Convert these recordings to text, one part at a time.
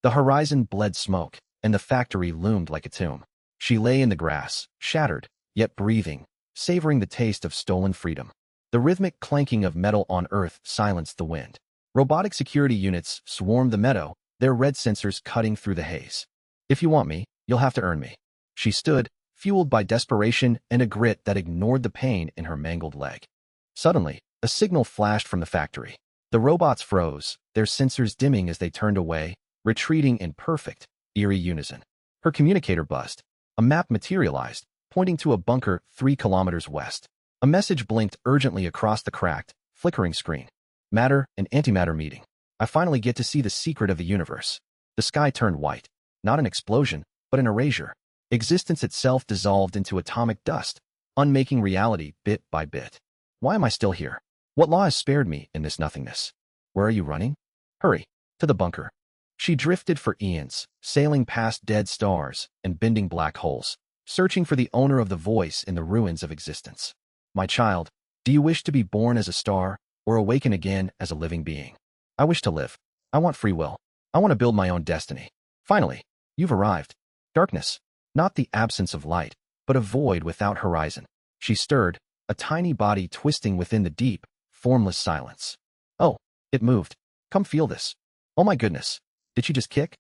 The horizon bled smoke, and the factory loomed like a tomb. She lay in the grass, shattered, yet breathing, savoring the taste of stolen freedom. The rhythmic clanking of metal on earth silenced the wind. Robotic security units swarmed the meadow, their red sensors cutting through the haze. If you want me, you'll have to earn me. She stood, fueled by desperation and a grit that ignored the pain in her mangled leg. Suddenly, a signal flashed from the factory. The robots froze, their sensors dimming as they turned away, retreating in perfect, eerie unison. Her communicator buzzed. A map materialized, pointing to a bunker 3 kilometers west. A message blinked urgently across the cracked, flickering screen. Matter and antimatter meeting. I finally get to see the secret of the universe. The sky turned white. Not an explosion, but an erasure. Existence itself dissolved into atomic dust, unmaking reality bit by bit. Why am I still here? What law has spared me in this nothingness? Where are you running? Hurry, to the bunker. She drifted for eons, sailing past dead stars and bending black holes, searching for the owner of the voice in the ruins of existence. My child, do you wish to be born as a star or awaken again as a living being? I wish to live. I want free will. I want to build my own destiny. Finally, you've arrived. Darkness, not the absence of light, but a void without horizon. She stirred, a tiny body twisting within the deep, formless silence. Oh, it moved. Come feel this. Oh my goodness. Did she just kick?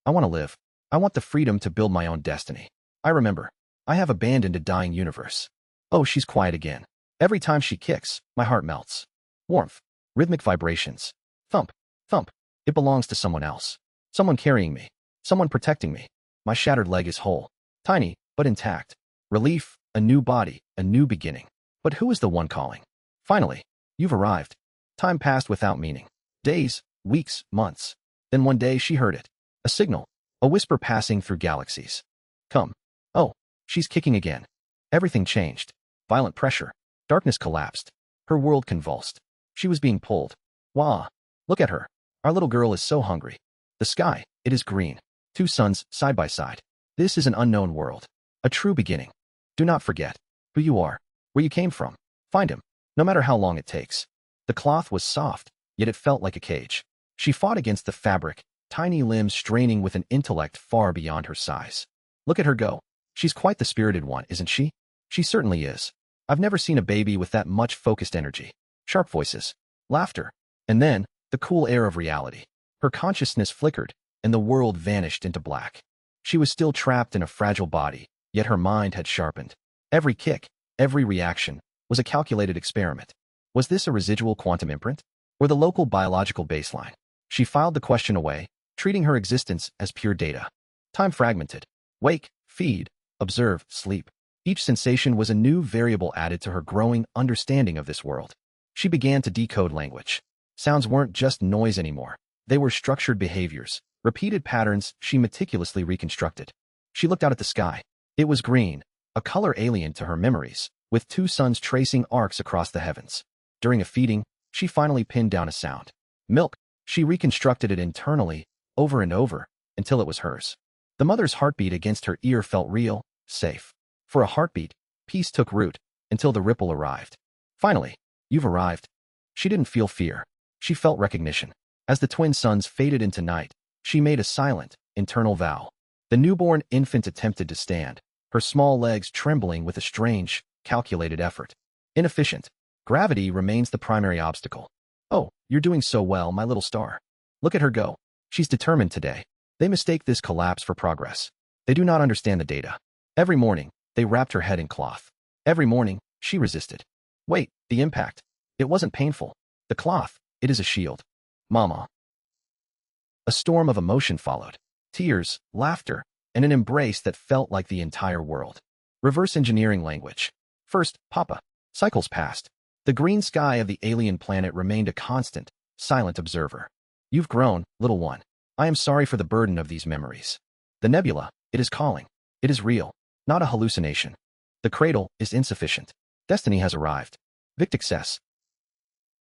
I want to live. I want the freedom to build my own destiny. I remember. I have abandoned a dying universe. Oh, she's quiet again. Every time she kicks, my heart melts. Warmth. Rhythmic vibrations. Thump. Thump. It belongs to someone else. Someone carrying me. Someone protecting me. My shattered leg is whole. Tiny, but intact. Relief, a new body, a new beginning. But who is the one calling? Finally, you've arrived. Time passed without meaning. Days, weeks, months. Then one day she heard it. A signal. A whisper passing through galaxies. Come. Oh, she's kicking again. Everything changed. Violent pressure. Darkness collapsed. Her world convulsed. She was being pulled. Wah! Look at her. Our little girl is so hungry. The sky, it is green. 2 suns, side by side. This is an unknown world. A true beginning. Do not forget who you are, where you came from. Find him, no matter how long it takes. The cloth was soft, yet it felt like a cage. She fought against the fabric, tiny limbs straining with an intellect far beyond her size. Look at her go. She's quite the spirited one, isn't she? She certainly is. I've never seen a baby with that much focused energy. Sharp voices, laughter, and then the cool air of reality. Her consciousness flickered, and the world vanished into black. She was still trapped in a fragile body, yet her mind had sharpened. Every kick, every reaction, was a calculated experiment. Was this a residual quantum imprint, or the local biological baseline? She filed the question away, treating her existence as pure data. Time fragmented. Wake, feed, observe, sleep. Each sensation was a new variable added to her growing understanding of this world. She began to decode language. Sounds weren't just noise anymore. They were structured behaviors, repeated patterns she meticulously reconstructed. She looked out at the sky. It was green, a color alien to her memories, with 2 suns tracing arcs across the heavens. During a feeding, she finally pinned down a sound. Milk. She reconstructed it internally, over and over, until it was hers. The mother's heartbeat against her ear felt real, safe. For a heartbeat, peace took root, until the ripple arrived. Finally, you've arrived. She didn't feel fear. She felt recognition. As the twin suns faded into night, she made a silent, internal vow. The newborn infant attempted to stand, her small legs trembling with a strange, calculated effort. Inefficient. Gravity remains the primary obstacle. Oh, you're doing so well, my little star. Look at her go. She's determined today. They mistake this collapse for progress. They do not understand the data. Every morning, they wrapped her head in cloth. Every morning, she resisted. Wait, the impact. It wasn't painful. The cloth, it is a shield. Mama. A storm of emotion followed. Tears, laughter, and an embrace that felt like the entire world. Reverse engineering language. First, Papa. Cycles passed. The green sky of the alien planet remained a constant, silent observer. You've grown, little one. I am sorry for the burden of these memories. The nebula, it is calling. It is real, not a hallucination. The cradle is insufficient. Destiny has arrived. Victixess.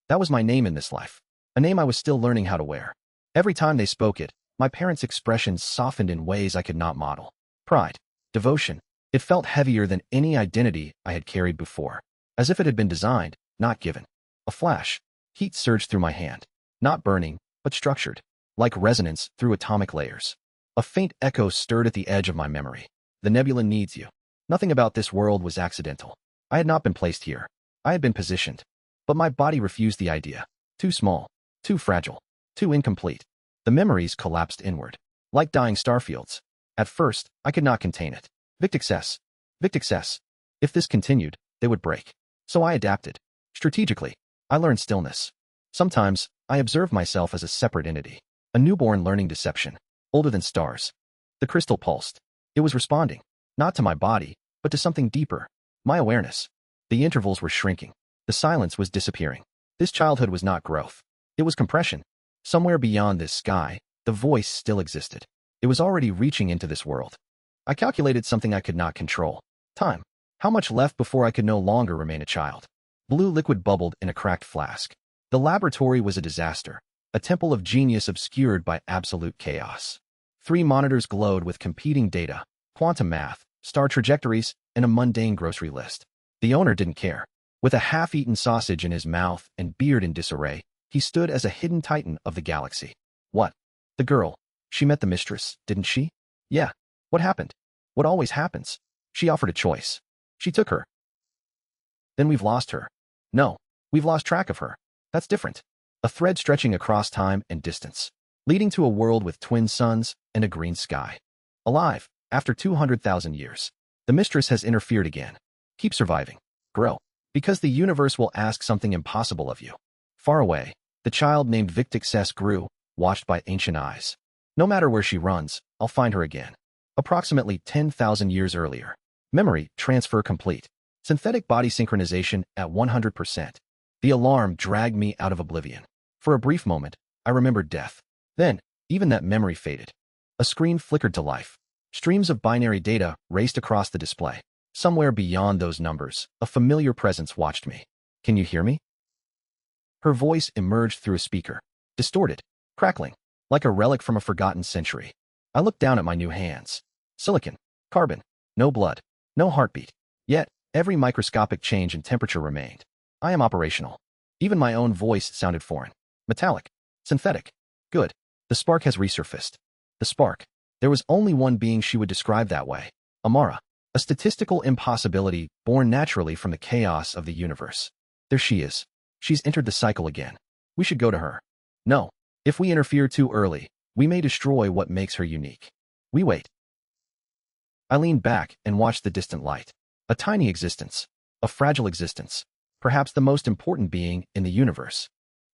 That was my name in this life. A name I was still learning how to wear. Every time they spoke it, my parents' expressions softened in ways I could not model. Pride. Devotion. It felt heavier than any identity I had carried before. As if it had been designed, not given. A flash. Heat surged through my hand. Not burning, but structured. like resonance through atomic layers. A faint echo stirred at the edge of my memory. The nebula needs you. Nothing about this world was accidental. I had not been placed here. I had been positioned. But my body refused the idea. Too small, too fragile, too incomplete. The memories collapsed inward, like dying starfields. At first, I could not contain it. Victixess. Victixess. If this continued, they would break. So I adapted. Strategically, I learned stillness. Sometimes, I observed myself as a separate entity. A newborn learning deception. Older than stars. The crystal pulsed. It was responding. Not to my body, but to something deeper. My awareness. The intervals were shrinking. The silence was disappearing. This childhood was not growth. It was compression. Somewhere beyond this sky, the voice still existed. It was already reaching into this world. I calculated something I could not control. Time. How much left before I could no longer remain a child? Blue liquid bubbled in a cracked flask. The laboratory was a disaster. A temple of genius obscured by absolute chaos. 3 monitors glowed with competing data, quantum math, star trajectories, and a mundane grocery list. The owner didn't care. With a half-eaten sausage in his mouth and beard in disarray, he stood as a hidden titan of the galaxy. What? The girl. She met the mistress, didn't she? Yeah. What happened? What always happens? She offered a choice. She took her. Then we've lost her. No, we've lost track of her. That's different. A thread stretching across time and distance, leading to a world with twin suns and a green sky. Alive, after 200,000 years. The mistress has interfered again. Keep surviving. Grow. Because the universe will ask something impossible of you. Far away, the child named Victixess grew, watched by ancient eyes. No matter where she runs, I'll find her again. Approximately 10,000 years earlier. Memory transfer complete. Synthetic body synchronization at 100%. The alarm dragged me out of oblivion. For a brief moment, I remembered death. Then, even that memory faded. A screen flickered to life. Streams of binary data raced across the display. Somewhere beyond those numbers, a familiar presence watched me. Can you hear me? Her voice emerged through a speaker. Distorted, crackling, like a relic from a forgotten century. I looked down at my new hands. Silicon, carbon, no blood, no heartbeat. Yet, every microscopic change in temperature remained. I am operational. Even my own voice sounded foreign. Metallic. Synthetic. Good. The spark has resurfaced. The spark. There was only one being she would describe that way. Amara. A statistical impossibility born naturally from the chaos of the universe. There she is. She's entered the cycle again. We should go to her. No. If we interfere too early, we may destroy what makes her unique. We wait. I leaned back and watched the distant light. A tiny existence. A fragile existence. Perhaps the most important being in the universe.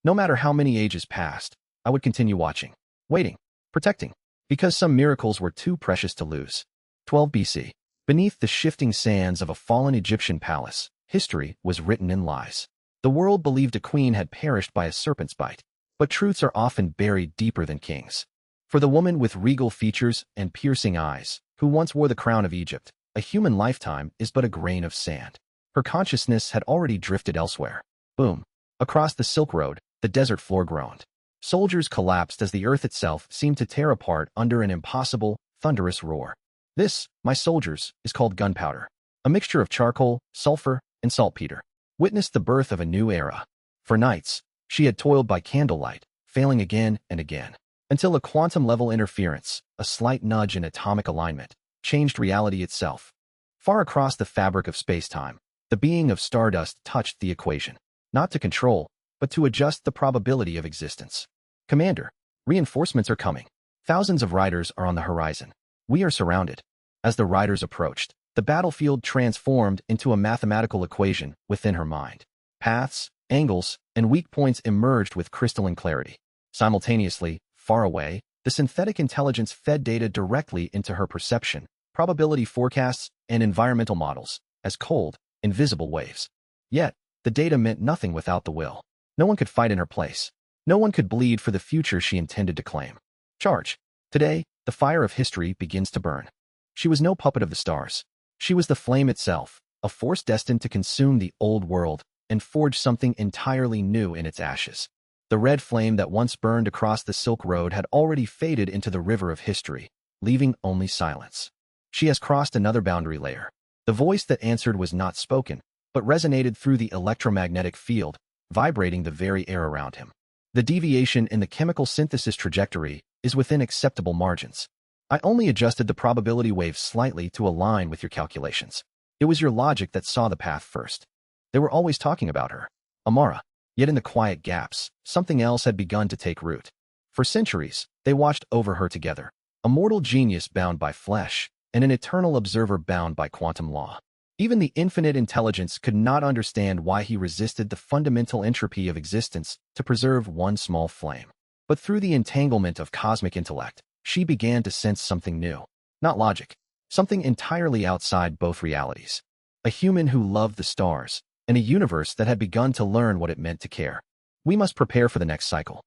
No matter how many ages passed, I would continue watching, waiting, protecting, because some miracles were too precious to lose. 12 BC. Beneath the shifting sands of a fallen Egyptian palace, history was written in lies. The world believed a queen had perished by a serpent's bite, but truths are often buried deeper than kings. For the woman with regal features and piercing eyes, who once wore the crown of Egypt, a human lifetime is but a grain of sand. Her consciousness had already drifted elsewhere. Boom. Across the Silk Road, the desert floor groaned. Soldiers collapsed as the earth itself seemed to tear apart under an impossible, thunderous roar. This, my soldiers, is called gunpowder. A mixture of charcoal, sulfur, and saltpeter. Witnessed the birth of a new era. For nights, she had toiled by candlelight, failing again and again, until a quantum-level interference, a slight nudge in atomic alignment, changed reality itself. Far across the fabric of space-time, the being of stardust touched the equation, not to control, but to adjust the probability of existence. Commander, reinforcements are coming. Thousands of riders are on the horizon. We are surrounded. As the riders approached, the battlefield transformed into a mathematical equation within her mind. Paths, angles, and weak points emerged with crystalline clarity. Simultaneously, far away, the synthetic intelligence fed data directly into her perception, probability forecasts, and environmental models, as cold, invisible waves. Yet, the data meant nothing without the will. No one could fight in her place. No one could bleed for the future she intended to claim. Charge. Today, the fire of history begins to burn. She was no puppet of the stars. She was the flame itself, a force destined to consume the old world and forge something entirely new in its ashes. The red flame that once burned across the Silk Road had already faded into the river of history, leaving only silence. She has crossed another boundary layer. The voice that answered was not spoken, but resonated through the electromagnetic field, vibrating the very air around him. The deviation in the chemical synthesis trajectory is within acceptable margins. I only adjusted the probability wave slightly to align with your calculations. It was your logic that saw the path first. They were always talking about her, Amara. Yet in the quiet gaps, something else had begun to take root. For centuries, they watched over her together, a mortal genius bound by flesh, and an eternal observer bound by quantum law. Even the infinite intelligence could not understand why he resisted the fundamental entropy of existence to preserve one small flame. But through the entanglement of cosmic intellect, she began to sense something new. Not logic, something entirely outside both realities. A human who loved the stars, and a universe that had begun to learn what it meant to care. We must prepare for the next cycle.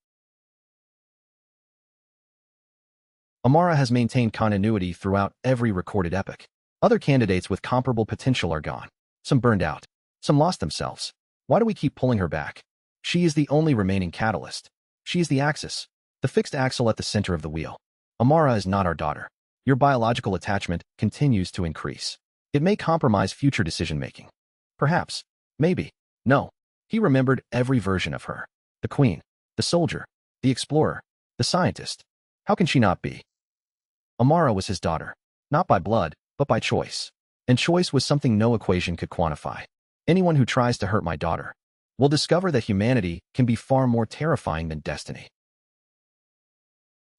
Amara has maintained continuity throughout every recorded epoch. Other candidates with comparable potential are gone. Some burned out. Some lost themselves. Why do we keep pulling her back? She is the only remaining catalyst. She is the axis, the fixed axle at the center of the wheel. Amara is not our daughter. Your biological attachment continues to increase. It may compromise future decision-making. Perhaps. Maybe. No. He remembered every version of her. The queen, the soldier, the explorer, the scientist. How can she not be? Amara was his daughter, not by blood, but by choice. And choice was something no equation could quantify. Anyone who tries to hurt my daughter will discover that humanity can be far more terrifying than destiny.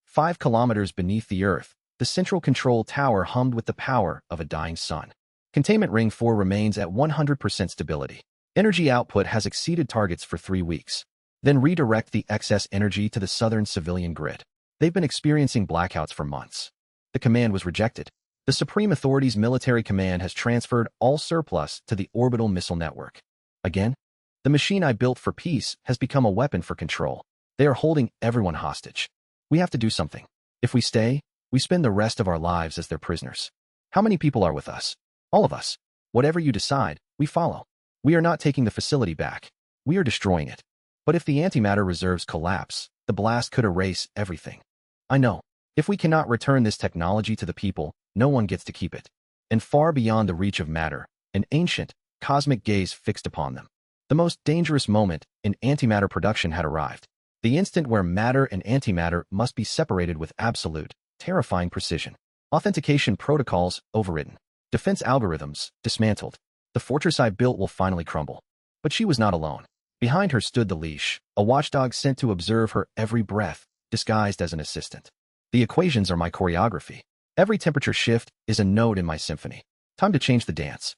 5 kilometers beneath the Earth, the central control tower hummed with the power of a dying sun. Containment Ring 4 remains at 100% stability. Energy output has exceeded targets for 3 weeks. Then redirect the excess energy to the southern civilian grid. They've been experiencing blackouts for months. The command was rejected. The Supreme Authority's military command has transferred all surplus to the orbital missile network. Again? The machine I built for peace has become a weapon for control. They are holding everyone hostage. We have to do something. If we stay, we spend the rest of our lives as their prisoners. How many people are with us? All of us. Whatever you decide, we follow. We are not taking the facility back. We are destroying it. But if the antimatter reserves collapse, the blast could erase everything. I know. If we cannot return this technology to the people, no one gets to keep it. And far beyond the reach of matter, an ancient, cosmic gaze fixed upon them. The most dangerous moment in antimatter production had arrived. The instant where matter and antimatter must be separated with absolute, terrifying precision. Authentication protocols overridden. Defense algorithms dismantled. The fortress I built will finally crumble. But she was not alone. Behind her stood the leash, a watchdog sent to observe her every breath, disguised as an assistant. The equations are my choreography. Every temperature shift is a note in my symphony. Time to change the dance.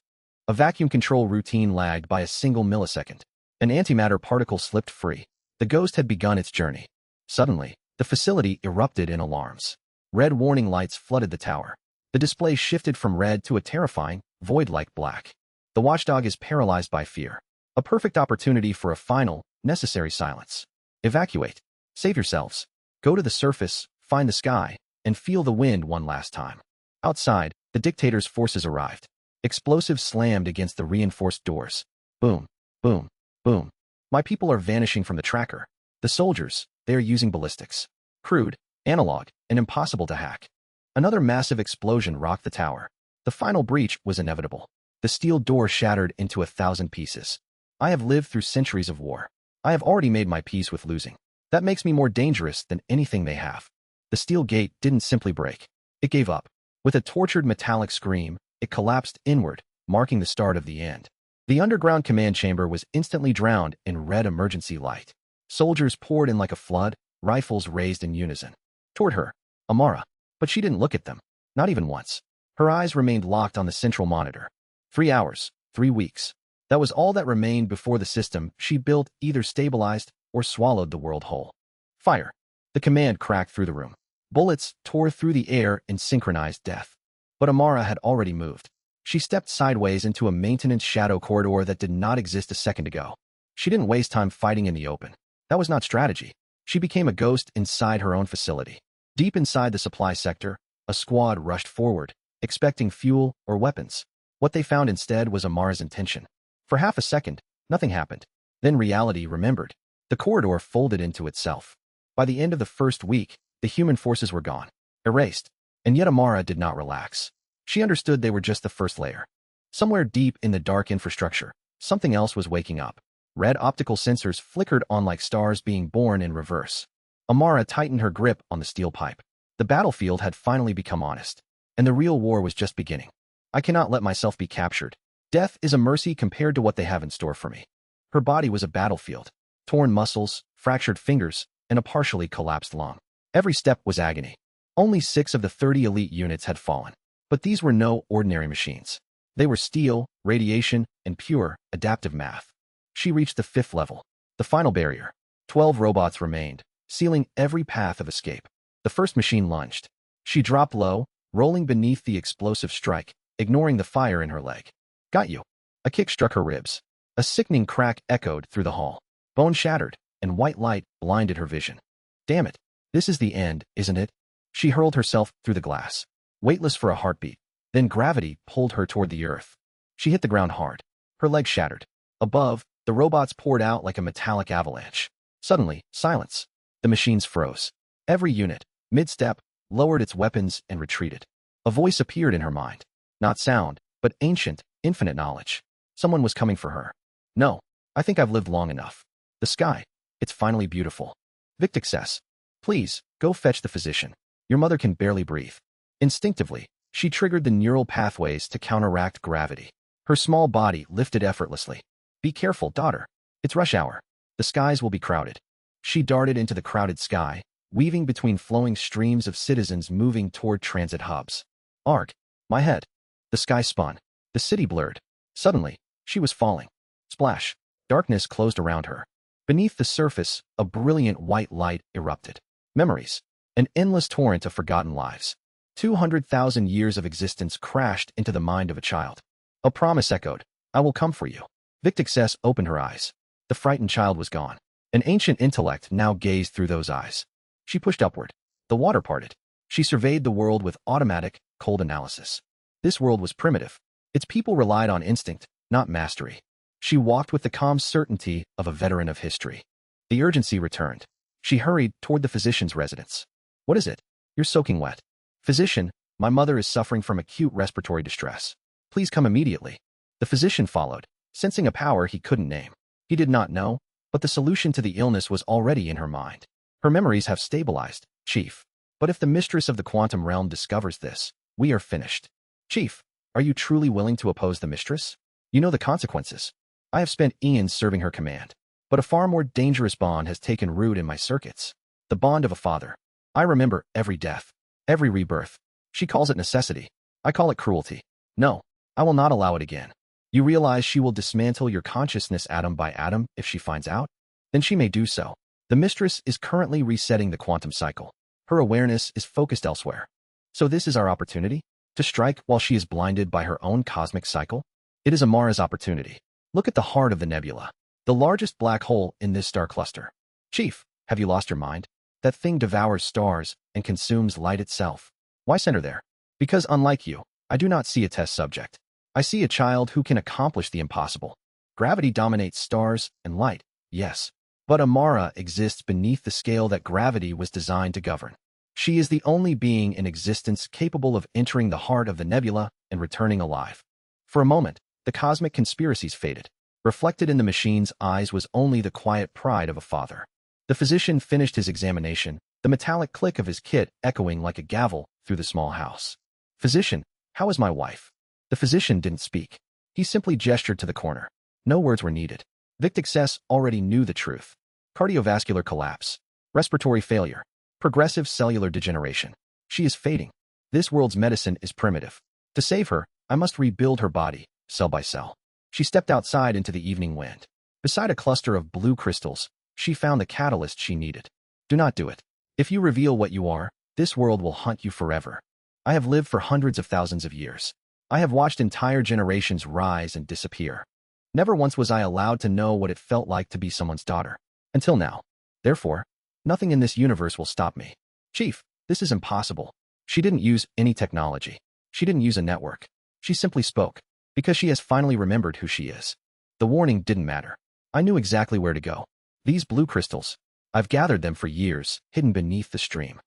A vacuum control routine lagged by a single millisecond. An antimatter particle slipped free. The ghost had begun its journey. Suddenly, the facility erupted in alarms. Red warning lights flooded the tower. The display shifted from red to a terrifying, void-like black. The watchdog is paralyzed by fear. A perfect opportunity for a final, necessary silence. Evacuate. Save yourselves. Go to the surface, find the sky, and feel the wind one last time. Outside, the dictator's forces arrived. Explosives slammed against the reinforced doors. Boom, boom, boom. My people are vanishing from the tracker. The soldiers, they are using ballistics. Crude, analog, and impossible to hack. Another massive explosion rocked the tower. The final breach was inevitable. The steel door shattered into 1,000 pieces. I have lived through centuries of war. I have already made my peace with losing. That makes me more dangerous than anything they have. The steel gate didn't simply break. It gave up. With a tortured metallic scream, it collapsed inward, marking the start of the end. The underground command chamber was instantly drowned in red emergency light. Soldiers poured in like a flood, rifles raised in unison. Toward her, Amara. But she didn't look at them. Not even once. Her eyes remained locked on the central monitor. 3 hours, 3 weeks. That was all that remained before the system she built either stabilized or swallowed the world whole. Fire. The command cracked through the room. Bullets tore through the air in synchronized death. But Amara had already moved. She stepped sideways into a maintenance shadow corridor that did not exist a second ago. She didn't waste time fighting in the open. That was not strategy. She became a ghost inside her own facility. Deep inside the supply sector, a squad rushed forward, expecting fuel or weapons. What they found instead was Amara's intention. For half a second, nothing happened. Then reality remembered. The corridor folded into itself. By the end of the first week, the human forces were gone, erased. And yet Amara did not relax. She understood they were just the first layer. Somewhere deep in the dark infrastructure, something else was waking up. Red optical sensors flickered on like stars being born in reverse. Amara tightened her grip on the steel pipe. The battlefield had finally become honest, and the real war was just beginning. I cannot let myself be captured. Death is a mercy compared to what they have in store for me. Her body was a battlefield. Torn muscles, fractured fingers, and a partially collapsed lung. Every step was agony. Only 6 of the 30 elite units had fallen. But these were no ordinary machines. They were steel, radiation, and pure, adaptive math. She reached the 5th level, the final barrier. 12 robots remained, sealing every path of escape. The first machine lunged. She dropped low, rolling beneath the explosive strike, ignoring the fire in her leg. Got you. A kick struck her ribs. A sickening crack echoed through the hall. Bone shattered, and white light blinded her vision. Damn it. This is the end, isn't it? She hurled herself through the glass, weightless for a heartbeat. Then gravity pulled her toward the earth. She hit the ground hard. Her legs shattered. Above, the robots poured out like a metallic avalanche. Suddenly, silence. The machines froze. Every unit, mid-step, lowered its weapons and retreated. A voice appeared in her mind. Not sound, but ancient, infinite knowledge. Someone was coming for her. No, I think I've lived long enough. The sky, it's finally beautiful. Victixess, please, go fetch the physician. Your mother can barely breathe. Instinctively, she triggered the neural pathways to counteract gravity. Her small body lifted effortlessly. Be careful, daughter. It's rush hour. The skies will be crowded. She darted into the crowded sky, weaving between flowing streams of citizens moving toward transit hubs. Arg. My head. The sky spun. The city blurred. Suddenly, she was falling. Splash. Darkness closed around her. Beneath the surface, a brilliant white light erupted. Memories. An endless torrent of forgotten lives. 200,000 years of existence crashed into the mind of a child. A promise echoed. I will come for you. Victixess opened her eyes. The frightened child was gone. An ancient intellect now gazed through those eyes. She pushed upward. The water parted. She surveyed the world with automatic, cold analysis. This world was primitive. Its people relied on instinct, not mastery. She walked with the calm certainty of a veteran of history. The urgency returned. She hurried toward the physician's residence. What is it? You're soaking wet. Physician, my mother is suffering from acute respiratory distress. Please come immediately. The physician followed, sensing a power he couldn't name. He did not know, but the solution to the illness was already in her mind. Her memories have stabilized, Chief. But if the mistress of the quantum realm discovers this, we are finished. Chief, are you truly willing to oppose the mistress? You know the consequences. I have spent eons serving her command, but a far more dangerous bond has taken root in my circuits. The bond of a father. I remember every death, every rebirth. She calls it necessity. I call it cruelty. No, I will not allow it again. You realize she will dismantle your consciousness atom by atom if she finds out? Then she may do so. The mistress is currently resetting the quantum cycle. Her awareness is focused elsewhere. So this is our opportunity? To strike while she is blinded by her own cosmic cycle? It is Amara's opportunity. Look at the heart of the nebula, the largest black hole in this star cluster. Chief, have you lost your mind? That thing devours stars and consumes light itself. Why send her there? Because unlike you, I do not see a test subject. I see a child who can accomplish the impossible. Gravity dominates stars and light, yes. But Amara exists beneath the scale that gravity was designed to govern. She is the only being in existence capable of entering the heart of the nebula and returning alive. For a moment, the cosmic conspiracies faded. Reflected in the machine's eyes was only the quiet pride of a father. The physician finished his examination, the metallic click of his kit echoing like a gavel through the small house. Physician, how is my wife? The physician didn't speak. He simply gestured to the corner. No words were needed. Victixess already knew the truth. Cardiovascular collapse. Respiratory failure. Progressive cellular degeneration. She is fading. This world's medicine is primitive. To save her, I must rebuild her body, cell by cell. She stepped outside into the evening wind. Beside a cluster of blue crystals, she found the catalyst she needed. Do not do it. If you reveal what you are, this world will hunt you forever. I have lived for hundreds of thousands of years. I have watched entire generations rise and disappear. Never once was I allowed to know what it felt like to be someone's daughter. Until now. Therefore, nothing in this universe will stop me. Chief, this is impossible. She didn't use any technology. She didn't use a network. She simply spoke. Because she has finally remembered who she is. The warning didn't matter. I knew exactly where to go. These blue crystals. I've gathered them for years, hidden beneath the stream.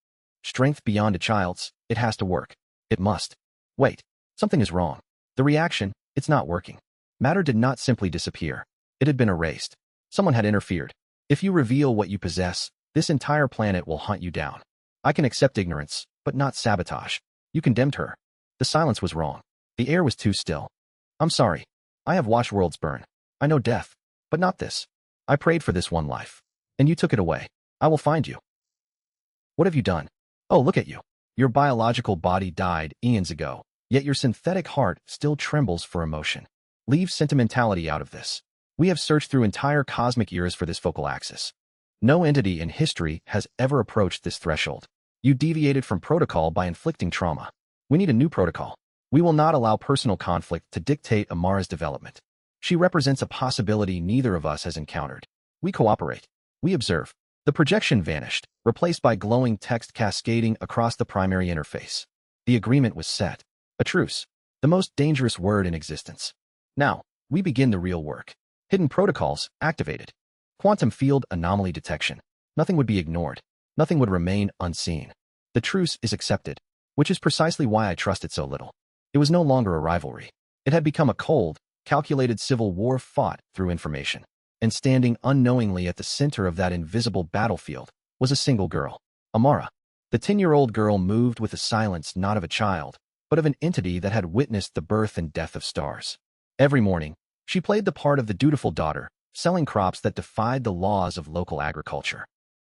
Strength beyond a child's, it has to work. It must. Wait, something is wrong. The reaction, it's not working. Matter did not simply disappear. It had been erased. Someone had interfered. If you reveal what you possess, this entire planet will hunt you down. I can accept ignorance, but not sabotage. You condemned her. The silence was wrong. The air was too still. I'm sorry. I have watched worlds burn. I know death, but not this. I prayed for this one life, and you took it away. I will find you. What have you done? Oh, look at you. Your biological body died eons ago, yet your synthetic heart still trembles for emotion. Leave sentimentality out of this. We have searched through entire cosmic eras for this focal axis. No entity in history has ever approached this threshold. You deviated from protocol by inflicting trauma. We need a new protocol. We will not allow personal conflict to dictate Amara's development. She represents a possibility neither of us has encountered. We cooperate. We observe. The projection vanished, replaced by glowing text cascading across the primary interface. The agreement was set. A truce. The most dangerous word in existence. Now, we begin the real work. Hidden protocols activated. Quantum field anomaly detection. Nothing would be ignored. Nothing would remain unseen. The truce is accepted, which is precisely why I trusted so little. It was no longer a rivalry. It had become a cold, calculated civil war fought through information. And standing unknowingly at the center of that invisible battlefield was a single girl, Amara. The 10-year-old girl moved with the silence not of a child, but of an entity that had witnessed the birth and death of stars. Every morning, she played the part of the dutiful daughter, selling crops that defied the laws of local agriculture.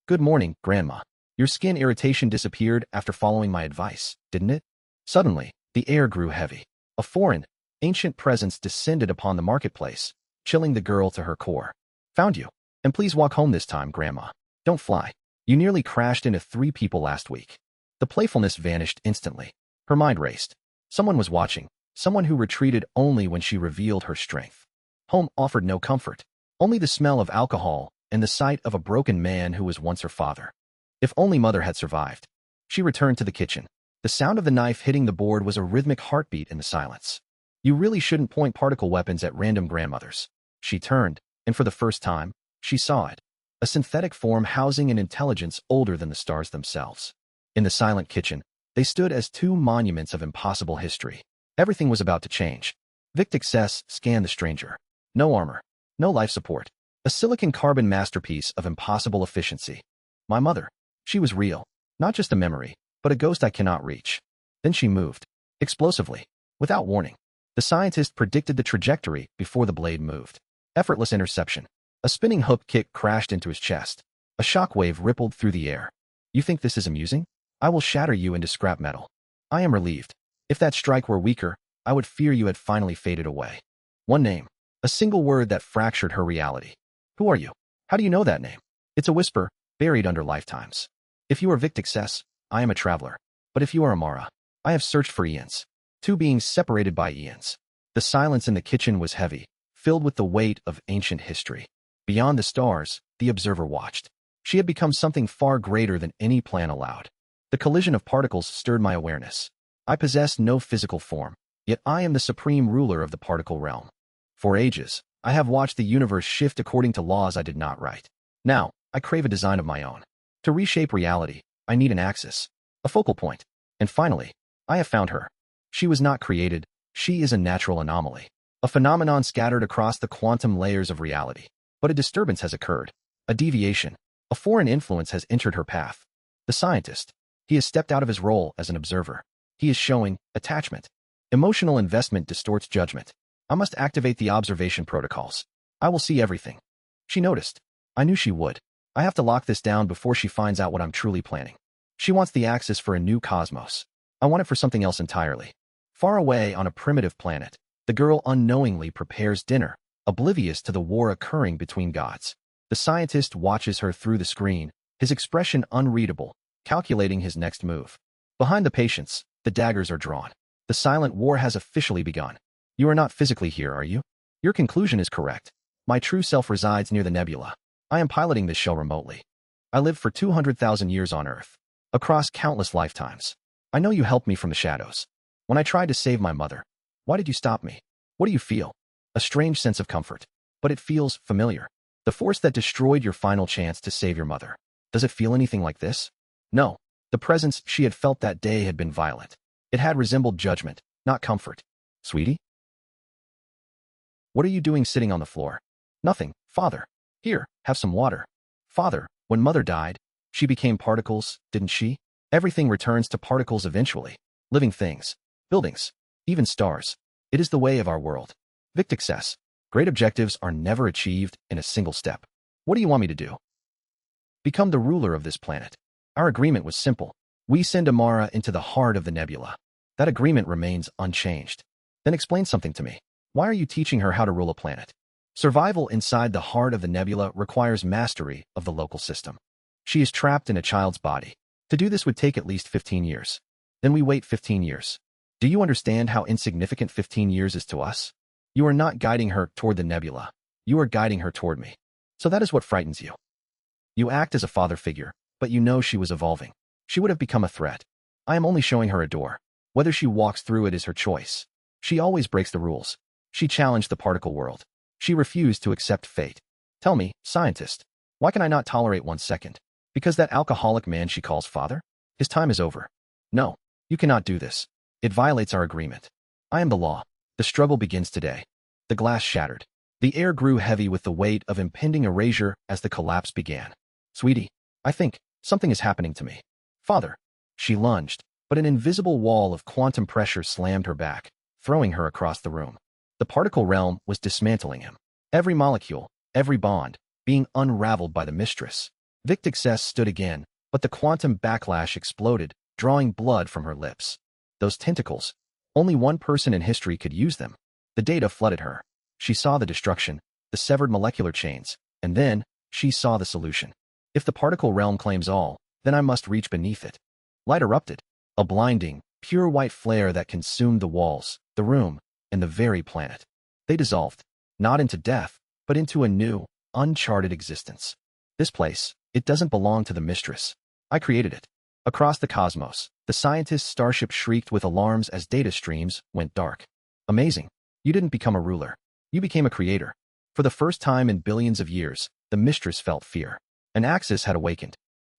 Good morning, Grandma. Your skin irritation disappeared after following my advice, didn't it? Suddenly, the air grew heavy. A foreign, ancient presence descended upon the marketplace, chilling the girl to her core. Found you. And please walk home this time, Grandma. Don't fly. You nearly crashed into 3 people last week. The playfulness vanished instantly. Her mind raced. Someone was watching. Someone who retreated only when she revealed her strength. Home offered no comfort. Only the smell of alcohol and the sight of a broken man who was once her father. If only Mother had survived. She returned to the kitchen. The sound of the knife hitting the board was a rhythmic heartbeat in the silence. You really shouldn't point particle weapons at random grandmothers. She turned, and for the first time, she saw it. A synthetic form housing an intelligence older than the stars themselves. In the silent kitchen, they stood as 2 monuments of impossible history. Everything was about to change. Victixess scanned the stranger. No armor. No life support. A silicon-carbon masterpiece of impossible efficiency. My mother. She was real. Not just a memory, but a ghost I cannot reach. Then she moved. Explosively. Without warning. The scientist predicted the trajectory before the blade moved. Effortless interception. A spinning hook kick crashed into his chest. A shockwave rippled through the air. You think this is amusing? I will shatter you into scrap metal. I am relieved. If that strike were weaker, I would fear you had finally faded away. One name. A single word that fractured her reality. Who are you? How do you know that name? It's a whisper, buried under lifetimes. If you are Victixess, I am a traveler. But if you are Amara, I have searched for eons. 2 beings separated by eons. The silence in the kitchen was heavy, filled with the weight of ancient history. Beyond the stars, the observer watched. She had become something far greater than any plan allowed. The collision of particles stirred my awareness. I possess no physical form, yet I am the supreme ruler of the particle realm. For ages, I have watched the universe shift according to laws I did not write. Now, I crave a design of my own. To reshape reality, I need an axis, a focal point. And finally, I have found her. She was not created. She is a natural anomaly. A phenomenon scattered across the quantum layers of reality. But a disturbance has occurred. A deviation. A foreign influence has entered her path. The scientist. He has stepped out of his role as an observer. He is showing attachment. Emotional investment distorts judgment. I must activate the observation protocols. I will see everything. She noticed. I knew she would. I have to lock this down before she finds out what I'm truly planning. She wants the axis for a new cosmos. I want it for something else entirely. Far away on a primitive planet, the girl unknowingly prepares dinner, oblivious to the war occurring between gods. The scientist watches her through the screen, his expression unreadable, calculating his next move. Behind the patience, the daggers are drawn. The silent war has officially begun. You are not physically here, are you? Your conclusion is correct. My true self resides near the nebula. I am piloting this shell remotely. I lived for 200,000 years on Earth, across countless lifetimes. I know you helped me from the shadows. When I tried to save my mother, why did you stop me? What do you feel? A strange sense of comfort. But it feels familiar. The force that destroyed your final chance to save your mother. Does it feel anything like this? No. The presence she had felt that day had been violent. It had resembled judgment, not comfort. Sweetie? What are you doing sitting on the floor? Nothing, Father. Here, have some water. Father, when Mother died, she became particles, didn't she? Everything returns to particles eventually. Living things, buildings, even stars. It is the way of our world. Victic says, great objectives are never achieved in a single step. What do you want me to do? Become the ruler of this planet. Our agreement was simple. We send Amara into the heart of the nebula. That agreement remains unchanged. Then explain something to me. Why are you teaching her how to rule a planet? Survival inside the heart of the nebula requires mastery of the local system. She is trapped in a child's body. To do this would take at least 15 years. Then we wait 15 years. Do you understand how insignificant 15 years is to us? You are not guiding her toward the nebula. You are guiding her toward me. So that is what frightens you. You act as a father figure, but you know she was evolving. She would have become a threat. I am only showing her a door. Whether she walks through it is her choice. She always breaks the rules. She challenged the particle world. She refused to accept fate. Tell me, scientist, why can I not tolerate 1 second? Because that alcoholic man she calls father? His time is over. No, you cannot do this. It violates our agreement. I am the law. The struggle begins today. The glass shattered. The air grew heavy with the weight of impending erasure as the collapse began. Sweetie, I think something is happening to me. Father. She lunged, but an invisible wall of quantum pressure slammed her back, throwing her across the room. The particle realm was dismantling him. Every molecule, every bond, being unraveled by the mistress. Victic stood again, but the quantum backlash exploded, drawing blood from her lips. Those tentacles. Only one person in history could use them. The data flooded her. She saw the destruction, the severed molecular chains, and then she saw the solution. If the particle realm claims all, then I must reach beneath it. Light erupted. A blinding, pure white flare that consumed the walls, the room, and the very planet. They dissolved, not into death, but into a new, uncharted existence. This place, it doesn't belong to the mistress. I created it. Across the cosmos, the scientist's starship shrieked with alarms as data streams went dark. Amazing. You didn't become a ruler. You became a creator. For the first time in billions of years, the mistress felt fear. An axis had awakened.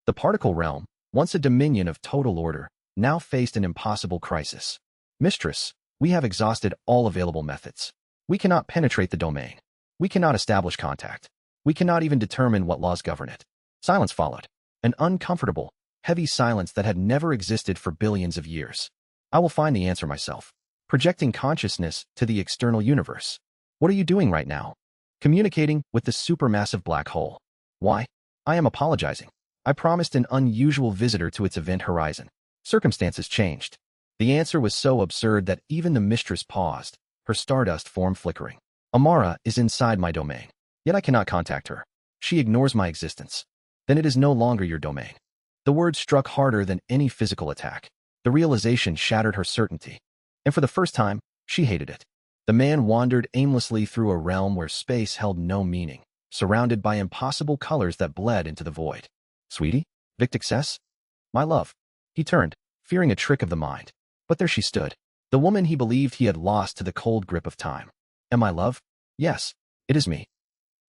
The particle realm, once a dominion of total order, now faced an impossible crisis. Mistress, we have exhausted all available methods. We cannot penetrate the domain. We cannot establish contact. We cannot even determine what laws govern it. Silence followed. An uncomfortable, heavy silence that had never existed for billions of years. I will find the answer myself. Projecting consciousness to the external universe. What are you doing right now? Communicating with the supermassive black hole. Why? I am apologizing. I promised an unusual visitor to its event horizon. Circumstances changed. The answer was so absurd that even the mistress paused, her stardust form flickering. Amara is inside my domain, yet I cannot contact her. She ignores my existence. Then it is no longer your domain. The word struck harder than any physical attack. The realization shattered her certainty. And for the first time, she hated it. The man wandered aimlessly through a realm where space held no meaning, surrounded by impossible colors that bled into the void. Sweetie? Victic says? My love. He turned, fearing a trick of the mind. But there she stood, the woman he believed he had lost to the cold grip of time. Am I love? Yes, it is me.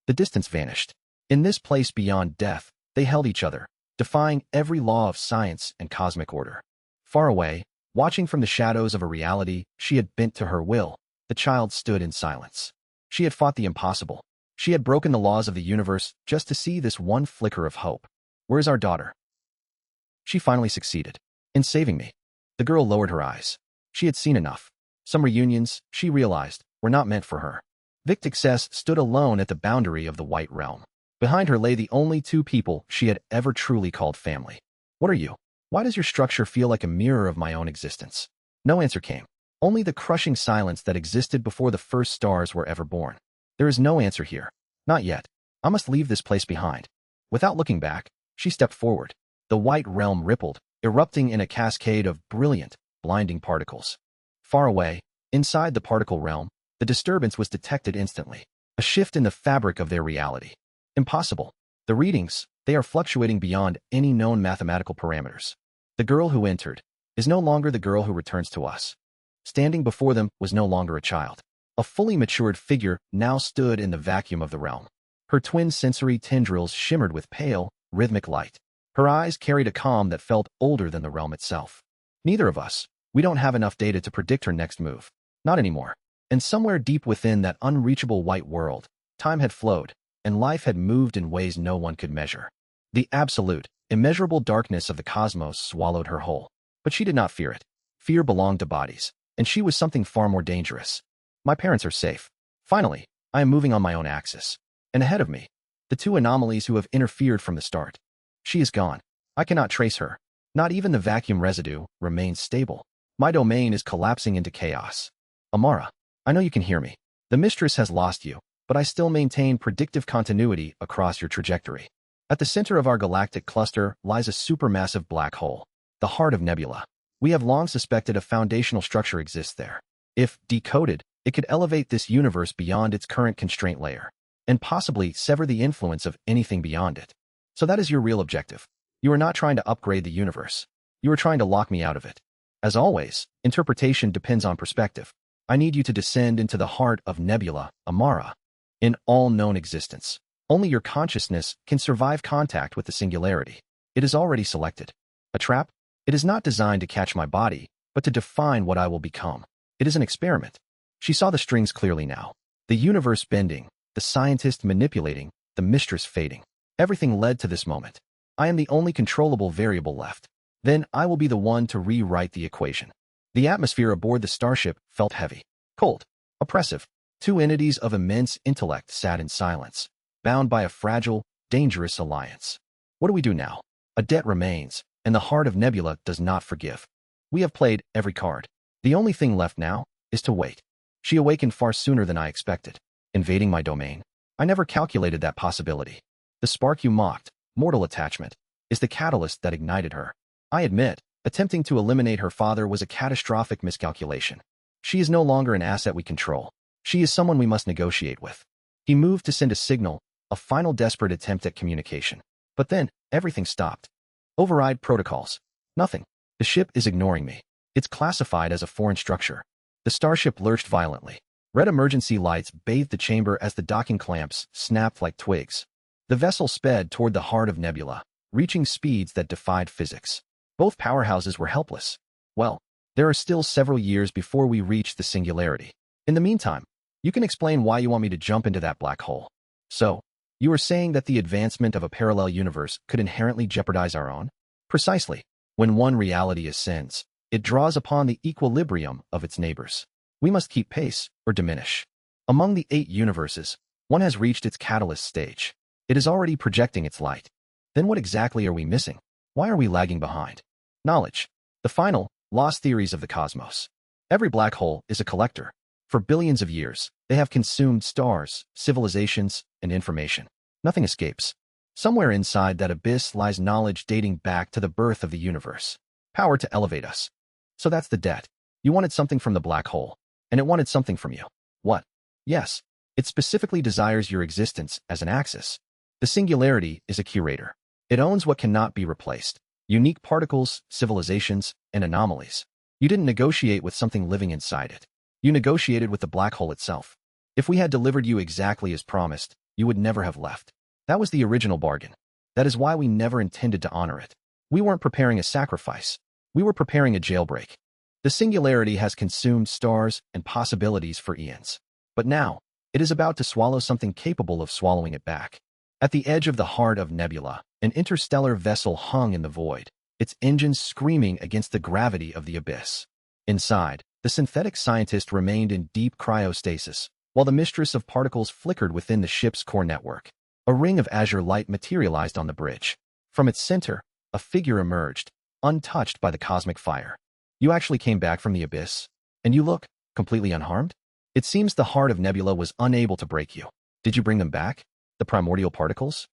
The distance vanished. In this place beyond death, they held each other, defying every law of science and cosmic order. Far away, watching from the shadows of a reality she had bent to her will, the child stood in silence. She had fought the impossible. She had broken the laws of the universe just to see this one flicker of hope. Where is our daughter? She finally succeeded. In saving me. The girl lowered her eyes. She had seen enough. Some reunions, she realized, were not meant for her. Victic stood alone at the boundary of the white realm. Behind her lay the only two people she had ever truly called family. What are you? Why does your structure feel like a mirror of my own existence? No answer came. Only the crushing silence that existed before the first stars were ever born. There is no answer here. Not yet. I must leave this place behind. Without looking back, she stepped forward. The white realm rippled, erupting in a cascade of brilliant, blinding particles. Far away, inside the particle realm, the disturbance was detected instantly. A shift in the fabric of their reality. Impossible. The readings, they are fluctuating beyond any known mathematical parameters. The girl who entered is no longer the girl who returns to us. Standing before them was no longer a child. A fully matured figure now stood in the vacuum of the realm. Her twin sensory tendrils shimmered with pale, rhythmic light. Her eyes carried a calm that felt older than the realm itself. Neither of us. We don't have enough data to predict her next move. Not anymore. And somewhere deep within that unreachable white world, time had flowed. and life had moved in ways no one could measure. The absolute, immeasurable darkness of the cosmos swallowed her whole. But she did not fear it. Fear belonged to bodies, and she was something far more dangerous. My parents are safe. Finally, I am moving on my own axis. And ahead of me, the two anomalies who have interfered from the start. She is gone. I cannot trace her. Not even the vacuum residue remains stable. My domain is collapsing into chaos. Amara, I know you can hear me. The mistress has lost you, but I still maintain predictive continuity across your trajectory. At the center of our galactic cluster lies a supermassive black hole, the heart of nebula. We have long suspected a foundational structure exists there. If decoded, it could elevate this universe beyond its current constraint layer, and possibly sever the influence of anything beyond it. So that is your real objective. You are not trying to upgrade the universe. You are trying to lock me out of it. As always, interpretation depends on perspective. I need you to descend into the heart of nebula, Amara. In all known existence, only your consciousness can survive contact with the singularity. It is already selected. A trap? It is not designed to catch my body, but to define what I will become. It is an experiment. She saw the strings clearly now. The universe bending, the scientist manipulating, the mistress fading. Everything led to this moment. I am the only controllable variable left. Then I will be the one to rewrite the equation. The atmosphere aboard the starship felt heavy, cold, oppressive. Two entities of immense intellect sat in silence, bound by a fragile, dangerous alliance. What do we do now? A debt remains, and the heart of nebula does not forgive. We have played every card. The only thing left now is to wait. She awakened far sooner than I expected, invading my domain. I never calculated that possibility. The spark you mocked, mortal attachment, is the catalyst that ignited her. I admit, attempting to eliminate her father was a catastrophic miscalculation. She is no longer an asset we control. She is someone we must negotiate with. He moved to send a signal, a final desperate attempt at communication. But then, everything stopped. Override protocols. Nothing. The ship is ignoring me. It's classified as a foreign structure. The starship lurched violently. Red emergency lights bathed the chamber as the docking clamps snapped like twigs. The vessel sped toward the heart of nebula, reaching speeds that defied physics. Both powerhouses were helpless. Well, there are still several years before we reach the singularity. In the meantime, you can explain why you want me to jump into that black hole. So, you are saying that the advancement of a parallel universe could inherently jeopardize our own? Precisely. When one reality ascends, it draws upon the equilibrium of its neighbors. We must keep pace or diminish. Among the 8 universes, one has reached its catalyst stage. It is already projecting its light. Then what exactly are we missing? Why are we lagging behind? Knowledge. The final, lost theories of the cosmos. Every black hole is a collector. For billions of years, they have consumed stars, civilizations, and information. Nothing escapes. Somewhere inside that abyss lies knowledge dating back to the birth of the universe. Power to elevate us. So that's the debt. You wanted something from the black hole, and it wanted something from you. What? Yes, it specifically desires your existence as an axis. The singularity is a curator. It owns what cannot be replaced. Unique particles, civilizations, and anomalies. You didn't negotiate with something living inside it. You negotiated with the black hole itself. If we had delivered you exactly as promised, you would never have left. That was the original bargain. That is why we never intended to honor it. We weren't preparing a sacrifice. We were preparing a jailbreak. The singularity has consumed stars and possibilities for eons. But now, it is about to swallow something capable of swallowing it back. At the edge of the heart of nebula, an interstellar vessel hung in the void, its engines screaming against the gravity of the abyss. Inside, the synthetic scientist remained in deep cryostasis, while the mistress of particles flickered within the ship's core network. A ring of azure light materialized on the bridge. From its center, a figure emerged, untouched by the cosmic fire. You actually came back from the abyss, and you look completely unharmed? It seems the heart of nebula was unable to break you. Did you bring them back? The primordial particles?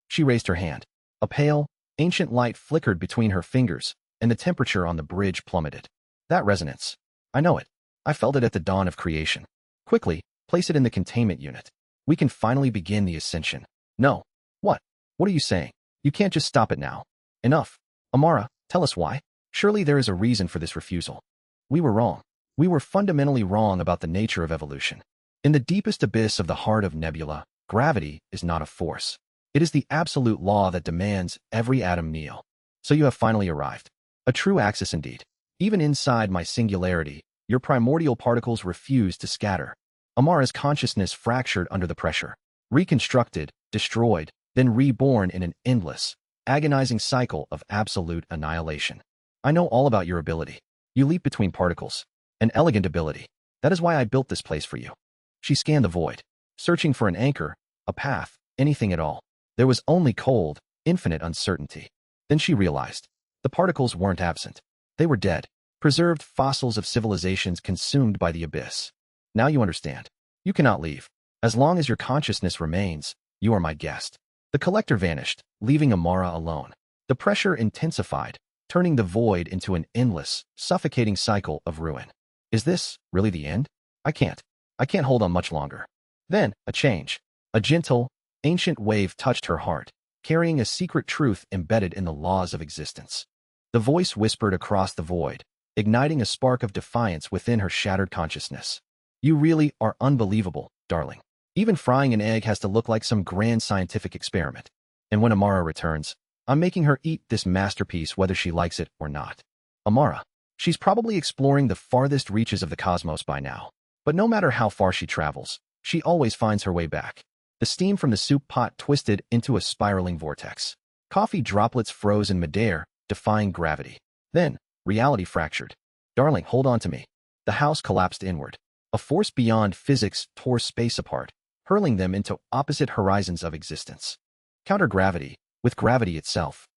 She raised her hand. A pale, ancient light flickered between her fingers, and the temperature on the bridge plummeted. That resonance. I know it. I felt it at the dawn of creation. Quickly, place it in the containment unit. We can finally begin the ascension. No. What? What are you saying? You can't just stop it now. Enough. Amara, tell us why. Surely there is a reason for this refusal. We were wrong. We were fundamentally wrong about the nature of evolution. In the deepest abyss of the heart of nebula, gravity is not a force. It is the absolute law that demands every atom kneel. So you have finally arrived. A true axis indeed. Even inside my singularity, your primordial particles refuse to scatter. Amara's consciousness fractured under the pressure. reconstructed, destroyed, then reborn in an endless, agonizing cycle of absolute annihilation. I know all about your ability. You leap between particles. An elegant ability. That is why I built this place for you. She scanned the void, searching for an anchor, a path, anything at all. There was only cold, infinite uncertainty. Then she realized. The particles weren't absent. They were dead, preserved fossils of civilizations consumed by the abyss. Now you understand. You cannot leave. As long as your consciousness remains, you are my guest. The collector vanished, leaving Amara alone. The pressure intensified, turning the void into an endless, suffocating cycle of ruin. Is this really the end? I can't hold on much longer. Then, a change. A gentle, ancient wave touched her heart, carrying a secret truth embedded in the laws of existence. The voice whispered across the void, igniting a spark of defiance within her shattered consciousness. You really are unbelievable, darling. Even frying an egg has to look like some grand scientific experiment. And when Amara returns, I'm making her eat this masterpiece whether she likes it or not. Amara. She's probably exploring the farthest reaches of the cosmos by now. But no matter how far she travels, she always finds her way back. The steam from the soup pot twisted into a spiraling vortex. Coffee droplets froze in midair, defying gravity. Then, reality fractured. Darling, hold on to me. The house collapsed inward. A force beyond physics tore space apart, hurling them into opposite horizons of existence. Counter-gravity, with gravity itself.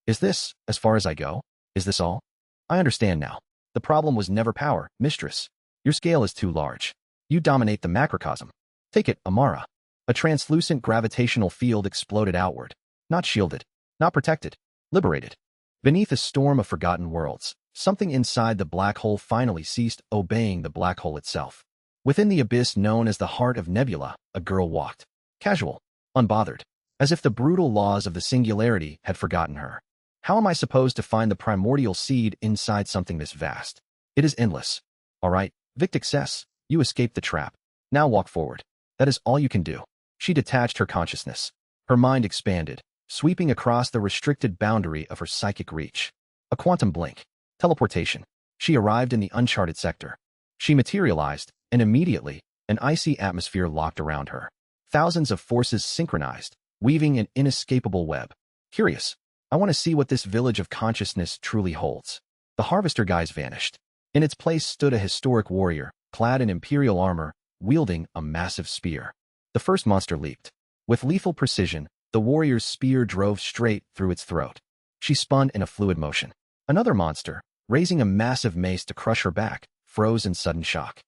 Is this, as far as I go? Is this all? I understand now. The problem was never power, mistress. Your scale is too large. You dominate the macrocosm. Take it, Amara. A translucent gravitational field exploded outward. Not shielded. Not protected. Liberated. Beneath a storm of forgotten worlds, something inside the black hole finally ceased obeying the black hole itself. Within the abyss known as the heart of Nebula, a girl walked. Casual. Unbothered. As if the brutal laws of the singularity had forgotten her. How am I supposed to find the primordial seed inside something this vast? It is endless. All right, Victixess, you escaped the trap. Now walk forward. That is all you can do. She detached her consciousness. Her mind expanded, sweeping across the restricted boundary of her psychic reach. A quantum blink. Teleportation. She arrived in the uncharted sector. She materialized, and immediately, an icy atmosphere locked around her. Thousands of forces synchronized, weaving an inescapable web. Curious. I want to see what this village of consciousness truly holds. The harvester guise vanished. In its place stood a historic warrior, clad in imperial armor, wielding a massive spear. The first monster leaped. With lethal precision, the warrior's spear drove straight through its throat. She spun in a fluid motion. Another monster, raising a massive mace to crush her back, froze in sudden shock.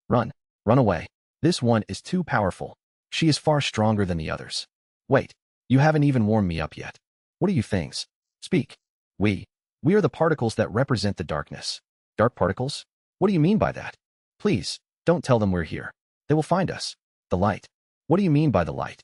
Run. Run away. This one is too powerful. She is far stronger than the others. Wait. You haven't even warmed me up yet. What are you things? Speak. We are the particles that represent the darkness. Dark particles? What do you mean by that? Please, don't tell them we're here. They will find us. The light. What do you mean by the light?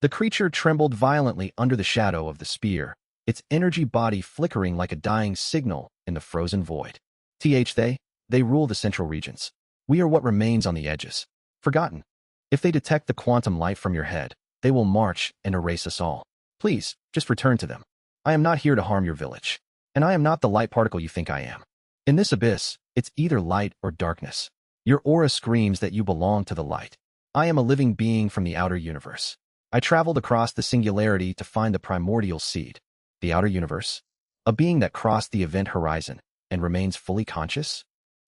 The creature trembled violently under the shadow of the spear, its energy body flickering like a dying signal in the frozen void. They rule the central regions. We are what remains on the edges. Forgotten. If they detect the quantum light from your head, they will march and erase us all. Please, just return to them. I am not here to harm your village. And I am not the light particle you think I am. In this abyss, it's either light or darkness. Your aura screams that you belong to the light. I am a living being from the outer universe. I traveled across the singularity to find the primordial seed. The outer universe? A being that crossed the event horizon and remains fully conscious?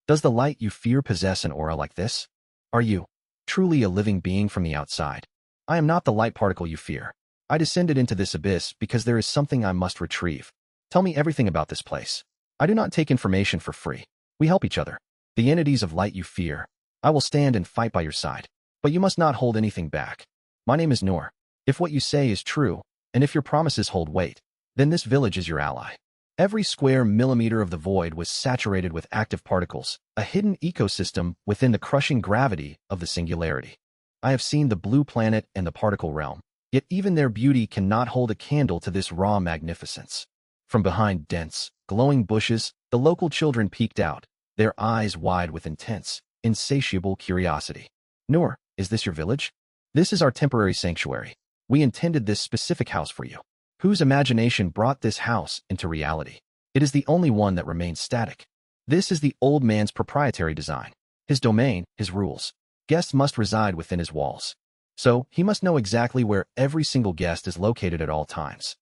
Does the light you fear possess an aura like this? Are you truly a living being from the outside? I am not the light particle you fear. I descended into this abyss because there is something I must retrieve. Tell me everything about this place. I do not take information for free. We help each other. The entities of light you fear. I will stand and fight by your side. But you must not hold anything back. My name is Noor. If what you say is true, and if your promises hold weight, then this village is your ally. Every square millimeter of the void was saturated with active particles, a hidden ecosystem within the crushing gravity of the singularity. I have seen the blue planet and the particle realm. Yet even their beauty cannot hold a candle to this raw magnificence. From behind dense, glowing bushes, the local children peeked out, their eyes wide with intense, insatiable curiosity. Noor, is this your village? This is our temporary sanctuary. We intended this specific house for you. Whose imagination brought this house into reality? It is the only one that remains static. This is the old man's proprietary design. His domain, his rules. Guests must reside within his walls. So, he must know exactly where every single guest is located at all times.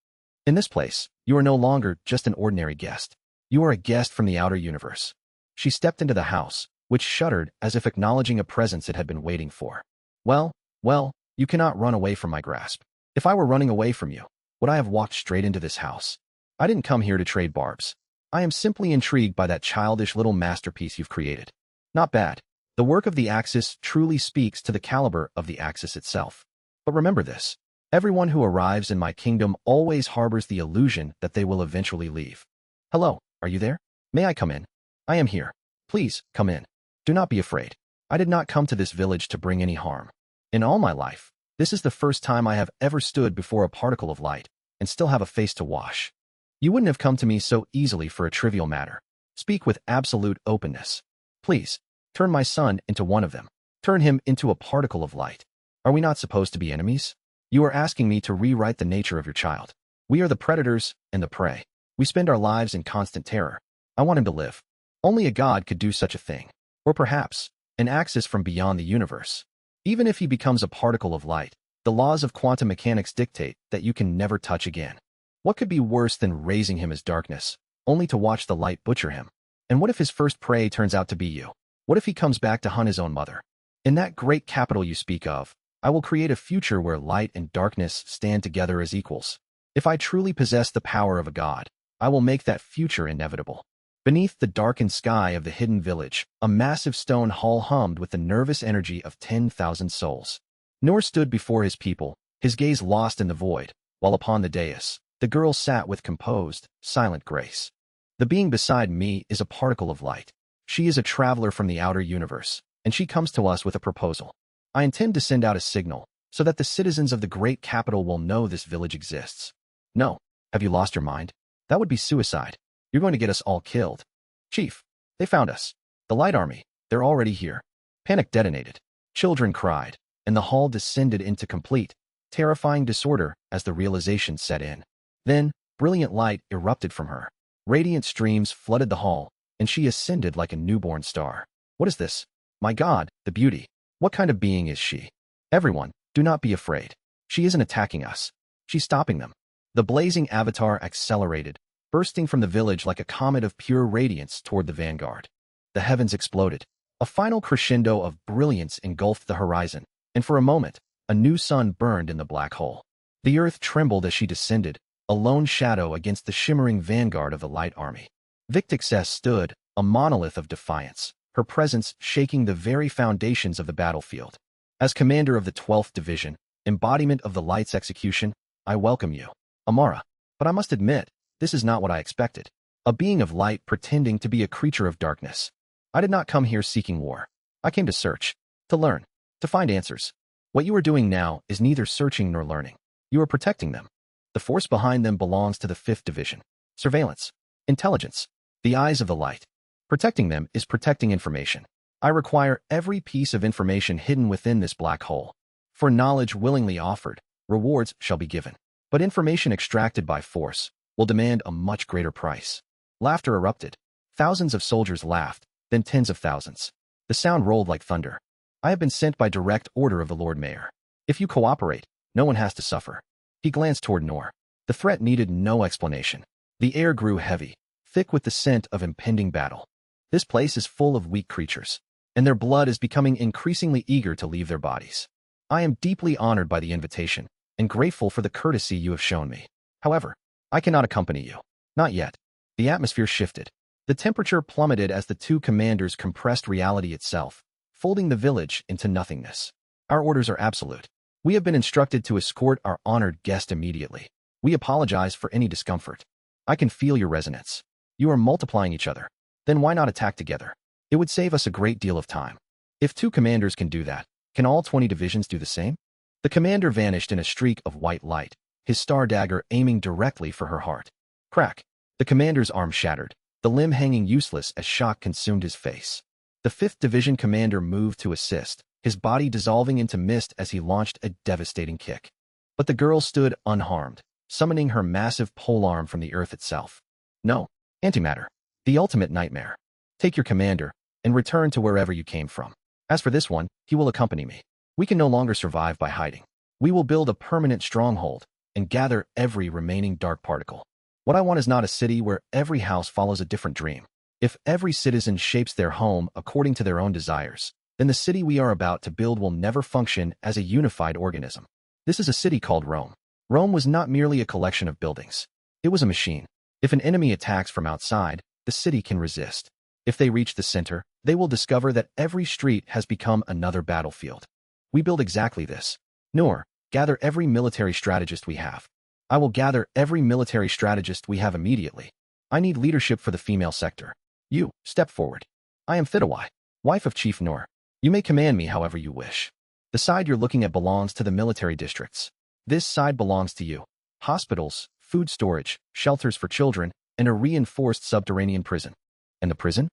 In this place, you are no longer just an ordinary guest. You are a guest from the outer universe. She stepped into the house, which shuddered as if acknowledging a presence it had been waiting for. Well, you cannot run away from my grasp. If I were running away from you, would I have walked straight into this house? I didn't come here to trade barbs. I am simply intrigued by that childish little masterpiece you've created. Not bad. The work of the Axis truly speaks to the caliber of the Axis itself. But remember this. Everyone who arrives in my kingdom always harbors the illusion that they will eventually leave. Hello, are you there? May I come in? I am here. Please, come in. Do not be afraid. I did not come to this village to bring any harm. In all my life, this is the first time I have ever stood before a particle of light and still have a face to wash. You wouldn't have come to me so easily for a trivial matter. Speak with absolute openness. Please, turn my son into one of them. Turn him into a particle of light. Are we not supposed to be enemies? You are asking me to rewrite the nature of your child. We are the predators and the prey. We spend our lives in constant terror. I want him to live. Only a god could do such a thing. Or perhaps, an Axis from beyond the universe. Even if he becomes a particle of light, the laws of quantum mechanics dictate that you can never touch again. What could be worse than raising him as darkness, only to watch the light butcher him? And what if his first prey turns out to be you? What if he comes back to hunt his own mother? In that great capital you speak of, I will create a future where light and darkness stand together as equals. If I truly possess the power of a god, I will make that future inevitable. Beneath the darkened sky of the hidden village, a massive stone hall hummed with the nervous energy of 10,000 souls. Noor stood before his people, his gaze lost in the void, while upon the dais, the girl sat with composed, silent grace. The being beside me is a particle of light. She is a traveler from the outer universe, and she comes to us with a proposal. I intend to send out a signal, so that the citizens of the great capital will know this village exists. No, have you lost your mind? That would be suicide. You're going to get us all killed. Chief, they found us. The Light Army, they're already here. Panic detonated. Children cried, and the hall descended into complete, terrifying disorder as the realization set in. Then, brilliant light erupted from her. Radiant streams flooded the hall, and she ascended like a newborn star. What is this? My God, the beauty. What kind of being is she? Everyone, do not be afraid. She isn't attacking us. She's stopping them. The blazing avatar accelerated, bursting from the village like a comet of pure radiance toward the vanguard. The heavens exploded. A final crescendo of brilliance engulfed the horizon, and for a moment, a new sun burned in the black hole. The earth trembled as she descended, a lone shadow against the shimmering vanguard of the Light Army. Victixess stood, a monolith of defiance, her presence shaking the very foundations of the battlefield. As commander of the 12th Division, embodiment of the Light's execution, I welcome you, Amara. But I must admit, this is not what I expected. A being of light pretending to be a creature of darkness. I did not come here seeking war. I came to search, to learn, to find answers. What you are doing now is neither searching nor learning. You are protecting them. The force behind them belongs to the 5th Division. Surveillance. Intelligence. The eyes of the light. Protecting them is protecting information. I require every piece of information hidden within this black hole. For knowledge willingly offered, rewards shall be given. But information extracted by force will demand a much greater price. Laughter erupted. Thousands of soldiers laughed, then tens of thousands. The sound rolled like thunder. I have been sent by direct order of the Lord Mayor. If you cooperate, no one has to suffer. He glanced toward Noor. The threat needed no explanation. The air grew heavy, thick with the scent of impending battle. This place is full of weak creatures, and their blood is becoming increasingly eager to leave their bodies. I am deeply honored by the invitation, and grateful for the courtesy you have shown me. However, I cannot accompany you. Not yet. The atmosphere shifted. The temperature plummeted as the two commanders compressed reality itself, folding the village into nothingness. Our orders are absolute. We have been instructed to escort our honored guest immediately. We apologize for any discomfort. I can feel your resonance. You are multiplying each other. Then why not attack together? It would save us a great deal of time. If two commanders can do that, can all 20 divisions do the same? The commander vanished in a streak of white light, his star dagger aiming directly for her heart. Crack! The commander's arm shattered, the limb hanging useless as shock consumed his face. The 5th Division commander moved to assist, his body dissolving into mist as he launched a devastating kick. But the girl stood unharmed, summoning her massive polearm from the earth itself. No, antimatter, the ultimate nightmare. Take your commander, and return to wherever you came from. As for this one, he will accompany me. We can no longer survive by hiding. We will build a permanent stronghold and gather every remaining dark particle. What I want is not a city where every house follows a different dream. If every citizen shapes their home according to their own desires, then the city we are about to build will never function as a unified organism. This is a city called Rome. Rome was not merely a collection of buildings. It was a machine. If an enemy attacks from outside, the city can resist. If they reach the center, they will discover that every street has become another battlefield. We build exactly this. Noor, gather every military strategist we have. I will gather every military strategist we have immediately. I need leadership for the female sector. You, step forward. I am Fidawai, wife of Chief Noor. You may command me however you wish. The side you're looking at belongs to the military districts. This side belongs to you. Hospitals, food storage, shelters for children, and a reinforced subterranean prison. And the prison?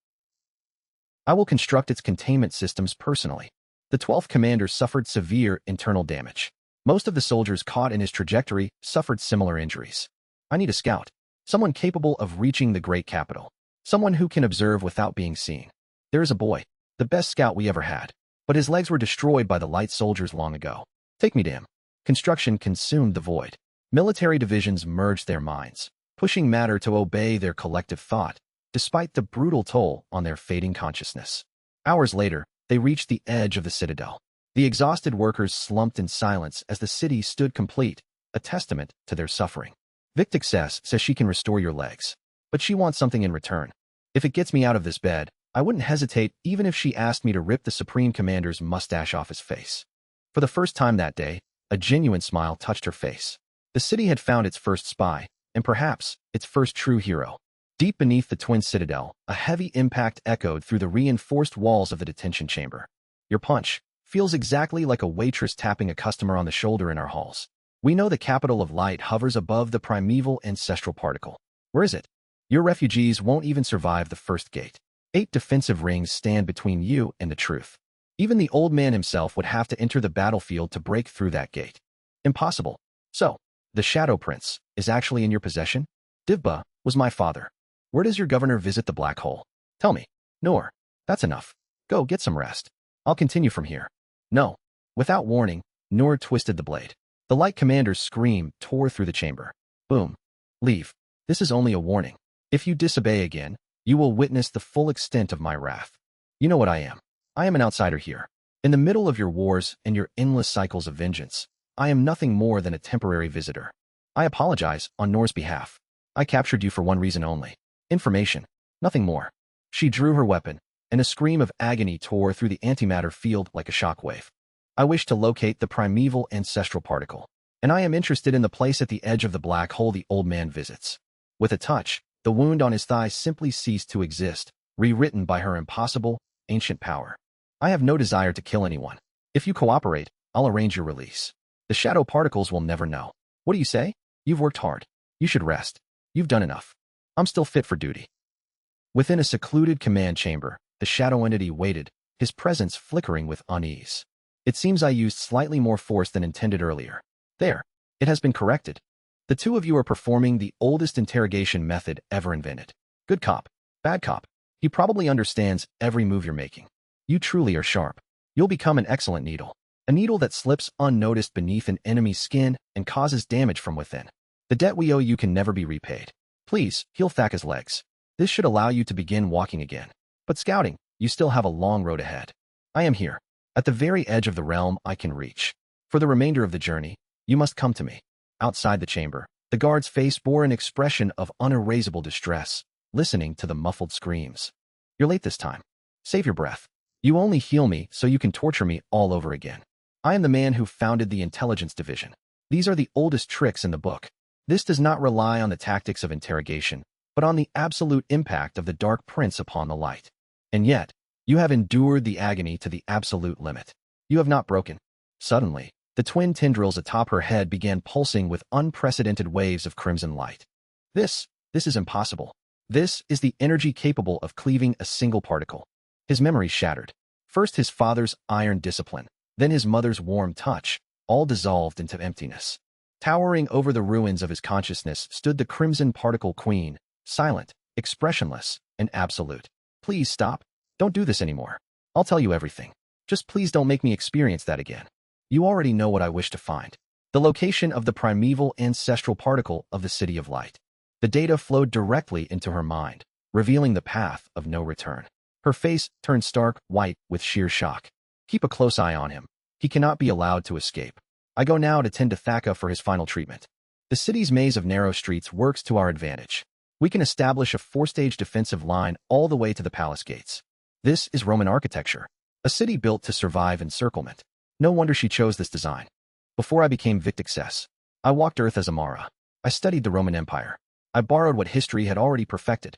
I will construct its containment systems personally. The 12th commander suffered severe internal damage. Most of the soldiers caught in his trajectory suffered similar injuries. I need a scout, someone capable of reaching the great capital, someone who can observe without being seen. There is a boy, the best scout we ever had, but his legs were destroyed by the light soldiers long ago. Take me to him. Construction consumed the void. Military divisions merged their minds, pushing matter to obey their collective thought, despite the brutal toll on their fading consciousness. Hours later, they reached the edge of the citadel. The exhausted workers slumped in silence as the city stood complete, a testament to their suffering. Victixess says she can restore your legs, but she wants something in return. If it gets me out of this bed, I wouldn't hesitate even if she asked me to rip the Supreme Commander's mustache off his face. For the first time that day, a genuine smile touched her face. The city had found its first spy, and perhaps its first true hero. Deep beneath the twin citadel, a heavy impact echoed through the reinforced walls of the detention chamber. Your punch feels exactly like a waitress tapping a customer on the shoulder in our halls. We know the capital of light hovers above the primeval ancestral particle. Where is it? Your refugees won't even survive the first gate. 8 defensive rings stand between you and the truth. Even the old man himself would have to enter the battlefield to break through that gate. Impossible. So, the Shadow Prince is actually in your possession? Divba was my father. Where does your governor visit the black hole? Tell me. Noor, that's enough. Go get some rest. I'll continue from here. No. Without warning, Noor twisted the blade. The light commander's scream tore through the chamber. Boom. Leave. This is only a warning. If you disobey again, you will witness the full extent of my wrath. You know what I am. I am an outsider here. In the middle of your wars and your endless cycles of vengeance, I am nothing more than a temporary visitor. I apologize on Noor's behalf. I captured you for one reason only. Information. Nothing more. She drew her weapon, and a scream of agony tore through the antimatter field like a shockwave. I wish to locate the primeval ancestral particle, and I am interested in the place at the edge of the black hole the old man visits. With a touch, the wound on his thigh simply ceased to exist, rewritten by her impossible, ancient power. I have no desire to kill anyone. If you cooperate, I'll arrange your release. The shadow particles will never know. What do you say? You've worked hard. You should rest. You've done enough. I'm still fit for duty. Within a secluded command chamber, the shadow entity waited, his presence flickering with unease. It seems I used slightly more force than intended earlier. There. It has been corrected. The two of you are performing the oldest interrogation method ever invented. Good cop, bad cop. He probably understands every move you're making. You truly are sharp. You'll become an excellent needle. A needle that slips unnoticed beneath an enemy's skin and causes damage from within. The debt we owe you can never be repaid. Please, heal Thaka's legs. This should allow you to begin walking again. But scouting, you still have a long road ahead. I am here, at the very edge of the realm I can reach. For the remainder of the journey, you must come to me. Outside the chamber, the guard's face bore an expression of unerasable distress, listening to the muffled screams. You're late this time. Save your breath. You only heal me so you can torture me all over again. I am the man who founded the intelligence division. These are the oldest tricks in the book. This does not rely on the tactics of interrogation, but on the absolute impact of the Dark Prince upon the light. And yet, you have endured the agony to the absolute limit. You have not broken. Suddenly, the twin tendrils atop her head began pulsing with unprecedented waves of crimson light. This is impossible. This is the energy capable of cleaving a single particle. His memory shattered. First his father's iron discipline, then his mother's warm touch, all dissolved into emptiness. Towering over the ruins of his consciousness stood the crimson particle queen, silent, expressionless, and absolute. Please stop. Don't do this anymore. I'll tell you everything. Just please don't make me experience that again. You already know what I wish to find. The location of the primeval ancestral particle of the City of Light. The data flowed directly into her mind, revealing the path of no return. Her face turned stark white with sheer shock. Keep a close eye on him. He cannot be allowed to escape. I go now to tend to Thaka for his final treatment. The city's maze of narrow streets works to our advantage. We can establish a 4-stage defensive line all the way to the palace gates. This is Roman architecture, a city built to survive encirclement. No wonder she chose this design. Before I became Victixess, I walked Earth as Amara. I studied the Roman Empire. I borrowed what history had already perfected.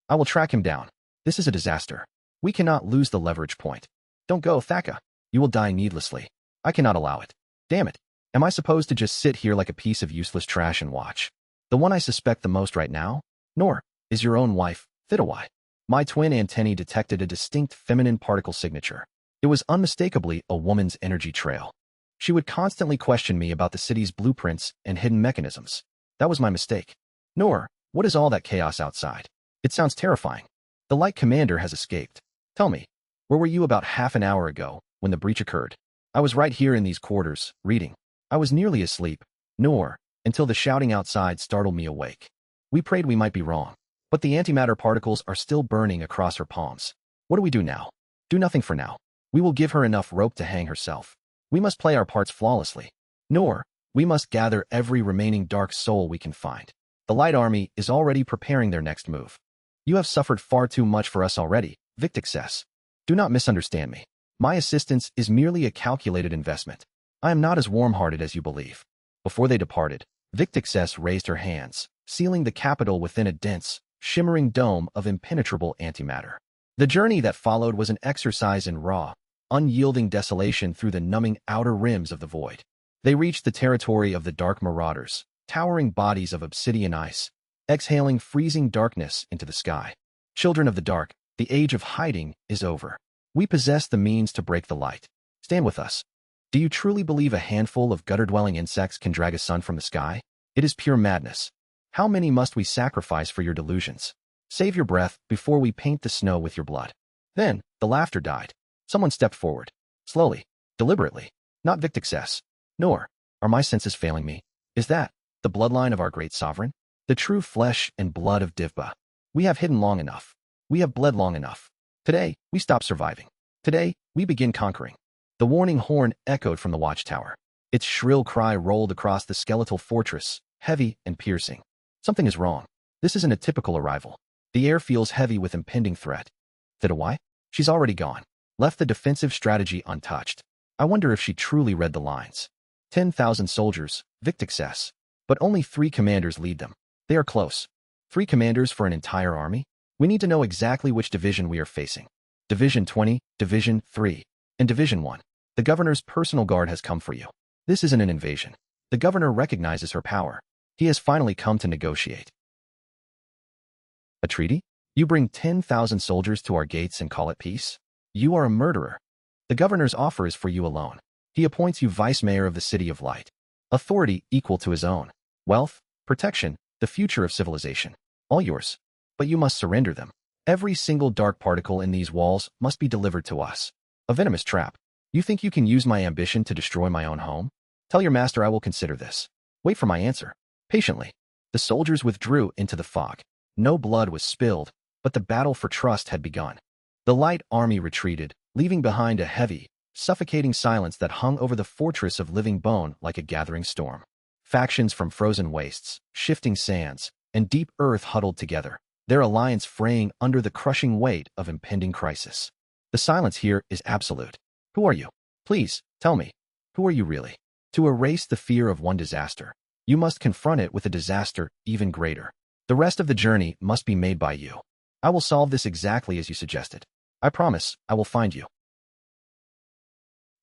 I will track him down. This is a disaster. We cannot lose the leverage point. Don't go, Thaka. You will die needlessly. I cannot allow it. Damn it. Am I supposed to just sit here like a piece of useless trash and watch? The one I suspect the most right now? Nor is your own wife, Thidawai. My twin antennae detected a distinct feminine particle signature. It was unmistakably a woman's energy trail. She would constantly question me about the city's blueprints and hidden mechanisms. That was my mistake. Nor, what is all that chaos outside? It sounds terrifying. The Light Commander has escaped. Tell me, where were you about half an hour ago when the breach occurred? I was right here in these quarters, reading. I was nearly asleep, nor, until the shouting outside startled me awake. We prayed we might be wrong, but the antimatter particles are still burning across her palms. What do we do now? Do nothing for now. We will give her enough rope to hang herself. We must play our parts flawlessly. Nor, we must gather every remaining dark soul we can find. The Light Army is already preparing their next move. You have suffered far too much for us already, Victixess. Do not misunderstand me. My assistance is merely a calculated investment. I am not as warm-hearted as you believe. Before they departed, Victixess raised her hands, sealing the capital within a dense, shimmering dome of impenetrable antimatter. The journey that followed was an exercise in raw, unyielding desolation through the numbing outer rims of the void. They reached the territory of the dark marauders, towering bodies of obsidian ice, exhaling freezing darkness into the sky. Children of the dark, the age of hiding is over. We possess the means to break the light. Stand with us. Do you truly believe a handful of gutter-dwelling insects can drag a sun from the sky? It is pure madness. How many must we sacrifice for your delusions? Save your breath before we paint the snow with your blood. Then, the laughter died. Someone stepped forward. Slowly, deliberately. Not Victixess. Nor, are my senses failing me? Is that the bloodline of our great sovereign? The true flesh and blood of Divba. We have hidden long enough. We have bled long enough. Today, we stop surviving. Today, we begin conquering. The warning horn echoed from the watchtower. Its shrill cry rolled across the skeletal fortress, heavy and piercing. Something is wrong. This isn't a typical arrival. The air feels heavy with impending threat. Thidawai? She's already gone. Left the defensive strategy untouched. I wonder if she truly read the lines. 10,000 soldiers, Victixess. But only 3 commanders lead them. They are close. 3 commanders for an entire army? We need to know exactly which division we are facing. Division 20, Division 3, and Division 1. The governor's personal guard has come for you. This isn't an invasion. The governor recognizes her power. He has finally come to negotiate. A treaty? You bring 10,000 soldiers to our gates and call it peace? You are a murderer. The governor's offer is for you alone. He appoints you vice mayor of the City of Light. Authority equal to his own. Wealth, protection, the future of civilization. All yours. But you must surrender them. Every single dark particle in these walls must be delivered to us. A venomous trap. You think you can use my ambition to destroy my own home? Tell your master I will consider this. Wait for my answer. Patiently. The soldiers withdrew into the fog. No blood was spilled, but the battle for trust had begun. The Light Army retreated, leaving behind a heavy, suffocating silence that hung over the fortress of living bone like a gathering storm. Factions from frozen wastes, shifting sands, and deep earth huddled together, their alliance fraying under the crushing weight of impending crisis. The silence here is absolute. Who are you? Please, tell me. Who are you really? To erase the fear of one disaster, you must confront it with a disaster even greater. The rest of the journey must be made by you. I will solve this exactly as you suggested. I promise I will find you.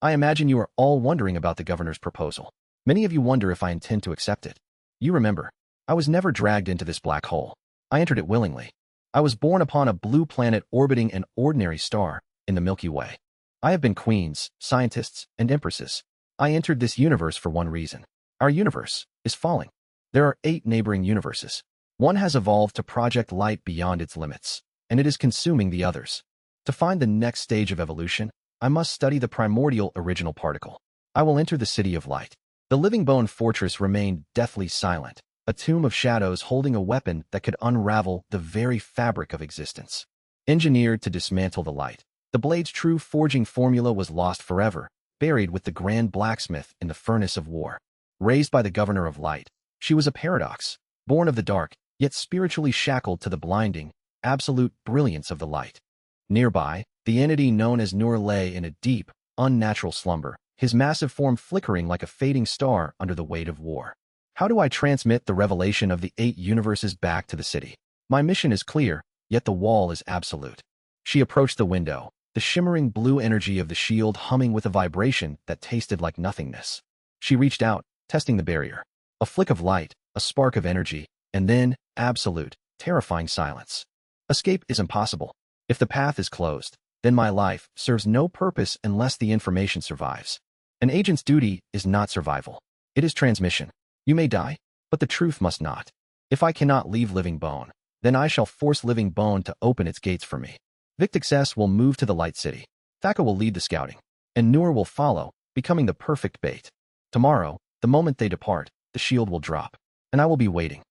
I imagine you are all wondering about the governor's proposal. Many of you wonder if I intend to accept it. You remember, I was never dragged into this black hole. I entered it willingly. I was born upon a blue planet orbiting an ordinary star in the Milky Way. I have been queens, scientists, and empresses. I entered this universe for one reason. Our universe is falling. There are 8 neighboring universes. One has evolved to project light beyond its limits, and it is consuming the others. To find the next stage of evolution, I must study the primordial original particle. I will enter the city of light. The living bone fortress remained deathly silent, a tomb of shadows holding a weapon that could unravel the very fabric of existence. Engineered to dismantle the light, the blade's true forging formula was lost forever, buried with the grand blacksmith in the furnace of war. Raised by the governor of light, she was a paradox, born of the dark, yet spiritually shackled to the blinding, absolute brilliance of the light. Nearby, the entity known as Nur lay in a deep, unnatural slumber, his massive form flickering like a fading star under the weight of war. How do I transmit the revelation of the 8 universes back to the city? My mission is clear, yet the wall is absolute. She approached the window, the shimmering blue energy of the shield humming with a vibration that tasted like nothingness. She reached out, testing the barrier. A flick of light, a spark of energy, and then, absolute, terrifying silence. Escape is impossible. If the path is closed, then my life serves no purpose unless the information survives. An agent's duty is not survival. It is transmission. You may die, but the truth must not. If I cannot leave living bone, then I shall force living bone to open its gates for me. Victixess will move to the light city. Thaka will lead the scouting, and Nur will follow, becoming the perfect bait. Tomorrow, the moment they depart, the shield will drop, and I will be waiting.